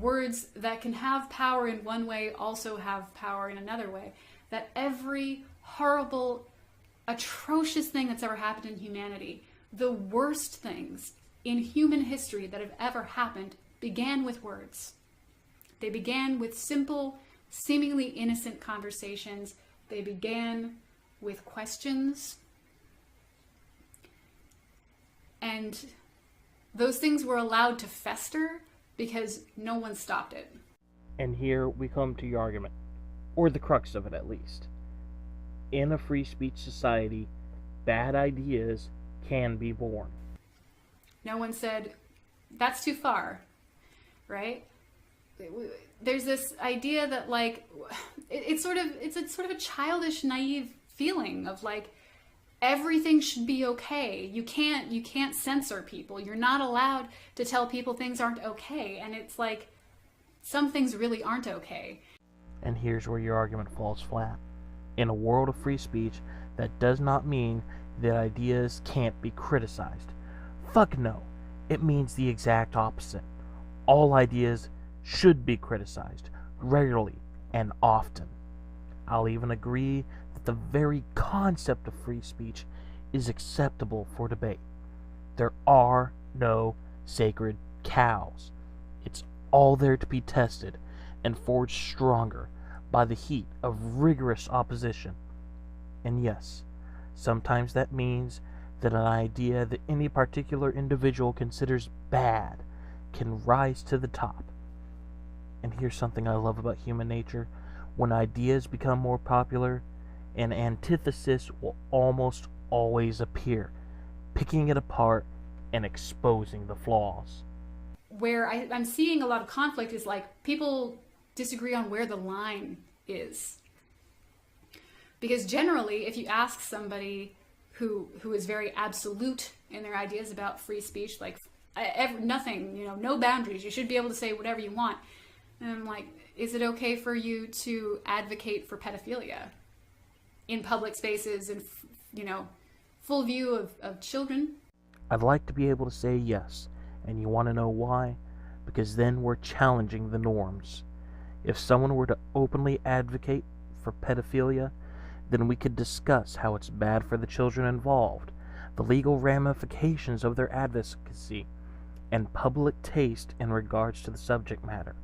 words that can have power in one way also have power in another way. That every horrible, atrocious thing that's ever happened in humanity, the worst things in human history that have ever happened, began with words. They began with simple, seemingly innocent conversations. They began with questions. And those things were allowed to fester because no one stopped it. And here we come to your argument, or the crux of it at least. In a free speech society, bad ideas can be born. No one said, that's too far, right? There's this idea that, like, it's a sort of a childish, naive feeling of, like, everything should be okay. You can't censor people. You're not allowed to tell people things aren't okay. And it's like, some things really aren't okay. And here's where your argument falls flat. In a world of free speech, that does not mean that ideas can't be criticized. Fuck no. It means the exact opposite. All ideas should be criticized, regularly and often. I'll even agree that the very concept of free speech is acceptable for debate. There are no sacred cows. It's all there to be tested and forged stronger by the heat of rigorous opposition. And yes, sometimes that means that an idea that any particular individual considers bad can rise to the top. And here's something I love about human nature. When ideas become more popular, an antithesis will almost always appear, picking it apart and exposing the flaws. Where I'm seeing a lot of conflict is, like, people disagree on where the line is. Because generally, if you ask somebody who is very absolute in their ideas about free speech, like, nothing, no boundaries, you should be able to say whatever you want. And I'm like, is it okay for you to advocate for pedophilia in public spaces and, full view of children? I'd like to be able to say yes. And you want to know why? Because then we're challenging the norms. If someone were to openly advocate for pedophilia, then we could discuss how it's bad for the children involved, the legal ramifications of their advocacy, and public taste in regards to the subject matter.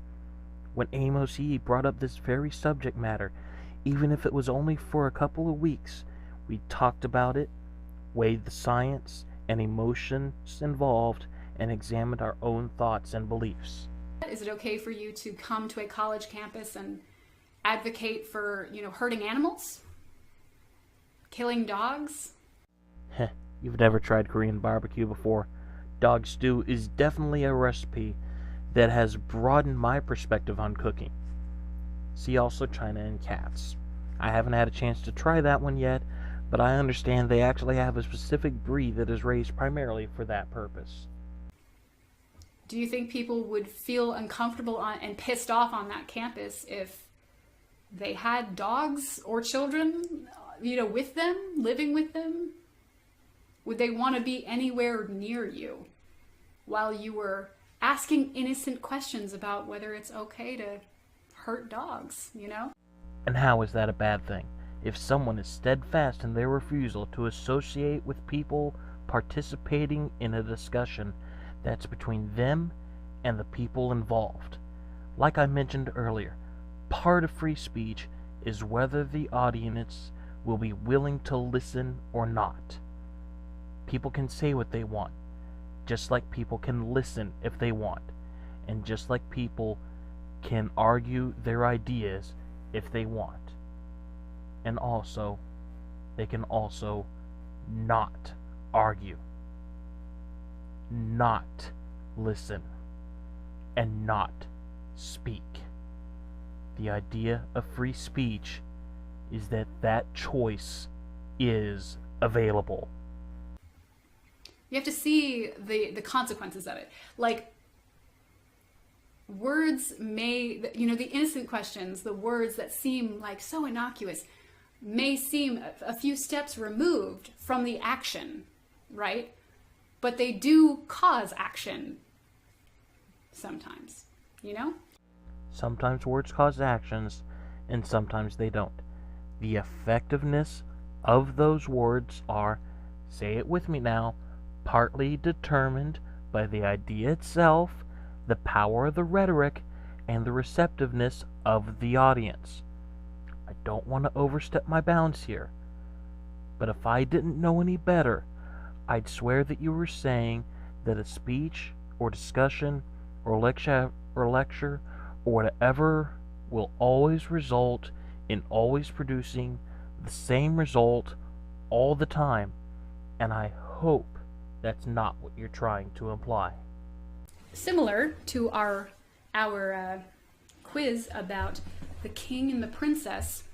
When Amos Yee brought up this very subject matter, even if it was only for a couple of weeks, we talked about it, weighed the science and emotions involved, and examined our own thoughts and beliefs. Is it okay for you to come to a college campus and advocate for, hurting animals? Killing dogs? Heh, you've never tried Korean barbecue before. Dog stew is definitely a recipe that has broadened my perspective on cooking. See also China and cats. I haven't had a chance to try that one yet, but I understand they actually have a specific breed that is raised primarily for that purpose. Do you think people would feel uncomfortable and pissed off on that campus if they had dogs or children, with them, living with them? Would they want to be anywhere near you while you were asking innocent questions about whether it's okay to hurt dogs, And how is that a bad thing? If someone is steadfast in their refusal to associate with people participating in a discussion that's between them and the people involved. Like I mentioned earlier, part of free speech is whether the audience will be willing to listen or not. People can say what they want, just like people can listen if they want, and just like people can argue their ideas if they want. And also, they can also not argue, not listen, and not speak. The idea of free speech is that that choice is available. You have to see the consequences of it. Like, words may, the innocent questions, the words that seem like so innocuous, may seem a few steps removed from the action, right? But they do cause action sometimes, Sometimes words cause actions, and sometimes they don't. The effectiveness of those words are, say it with me now, partly determined by the idea itself, the power of the rhetoric, and the receptiveness of the audience. I don't want to overstep my bounds here, but if I didn't know any better, I'd swear that you were saying that a speech or discussion or lecture or whatever will always result in always producing the same result all the time, and I hope that's not what you're trying to imply. Similar to our quiz about the king and the princess,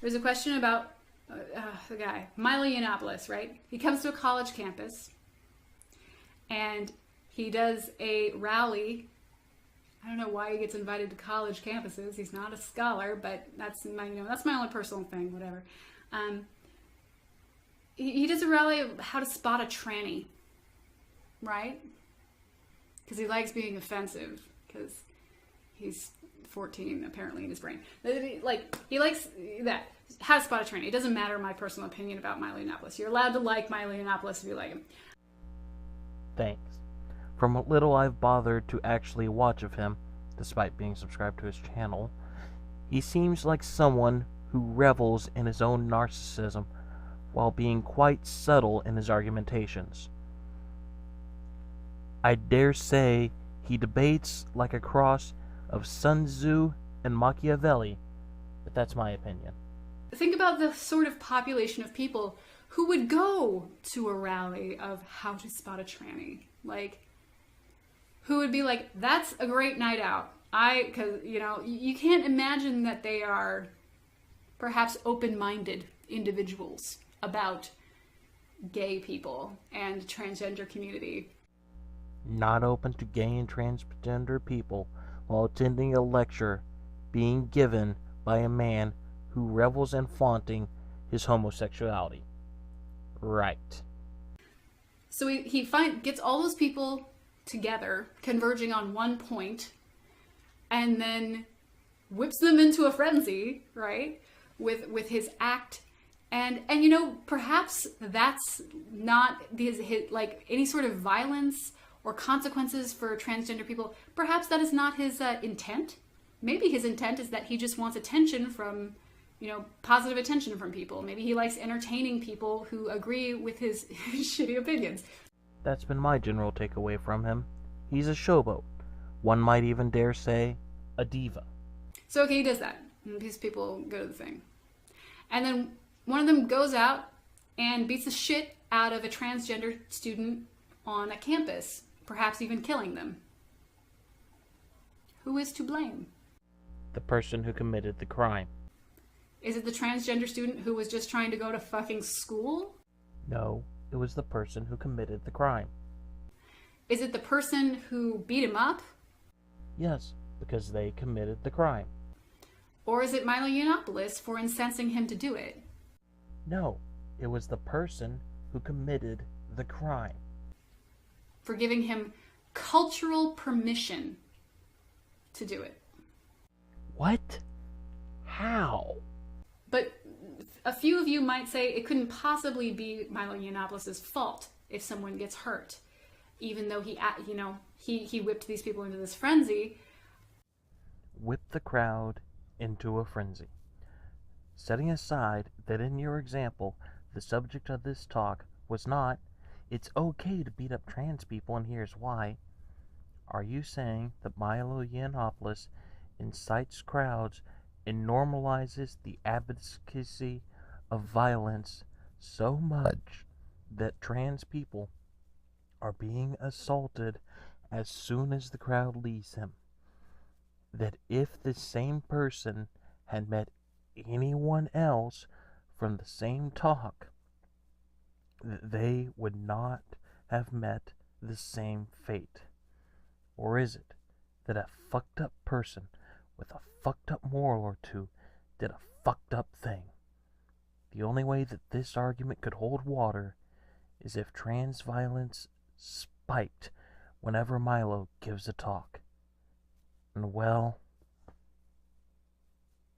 there's a question about the guy, Milo Yiannopoulos, right? He comes to a college campus and he does a rally. I don't know why he gets invited to college campuses. He's not a scholar, but that's my only personal thing, whatever. He does a rally of how to spot a tranny, right? Because he likes being offensive, because he's 14 apparently in his brain. He likes that. How to spot a tranny. It doesn't matter my personal opinion about Milo Yiannopoulos. You're allowed to like Milo Yiannopoulos if you like him. Thanks. From what little I've bothered to actually watch of him, despite being subscribed to his channel, he seems like someone who revels in his own narcissism while being quite subtle in his argumentations. I dare say he debates like a cross of Sun Tzu and Machiavelli, but that's my opinion. Think about the sort of population of people who would go to a rally of how to spot a tranny. Like, who would be like, that's a great night out. Because, you can't imagine that they are perhaps open-minded individuals about gay people and transgender community. Not open to gay and transgender people while attending a lecture being given by a man who revels in flaunting his homosexuality. Right. So he gets all those people together, converging on one point, and then whips them into a frenzy, right? With his act. And perhaps that's not his like any sort of violence or consequences for transgender people. Perhaps that is not his intent. Maybe his intent is that he just wants attention from, positive attention from people. Maybe he likes entertaining people who agree with his shitty opinions. That's been my general takeaway from him. He's a showboat. One might even dare say, a diva. So, okay, he does that. And these people go to the thing. And then one of them goes out and beats the shit out of a transgender student on a campus, perhaps even killing them. Who is to blame? The person who committed the crime. Is it the transgender student who was just trying to go to fucking school? No, it was the person who committed the crime. Is it the person who beat him up? Yes, because they committed the crime. Or is it Milo Yiannopoulos for incensing him to do it? No, it was the person who committed the crime. For giving him cultural permission to do it. What? How? But a few of you might say it couldn't possibly be Milo Yiannopoulos' fault if someone gets hurt, even though he whipped these people into this frenzy. Whip the crowd into a frenzy. Setting aside that in your example, the subject of this talk was not, it's okay to beat up trans people and here's why. Are you saying that Milo Yiannopoulos incites crowds and normalizes the advocacy of violence so much that trans people are being assaulted as soon as the crowd leaves him? That if the same person had met anyone else from the same talk, they would not have met the same fate? Or is it that a fucked up person with a fucked up moral or two did a fucked up thing? The only way that this argument could hold water is if trans violence spiked whenever Milo gives a talk. well,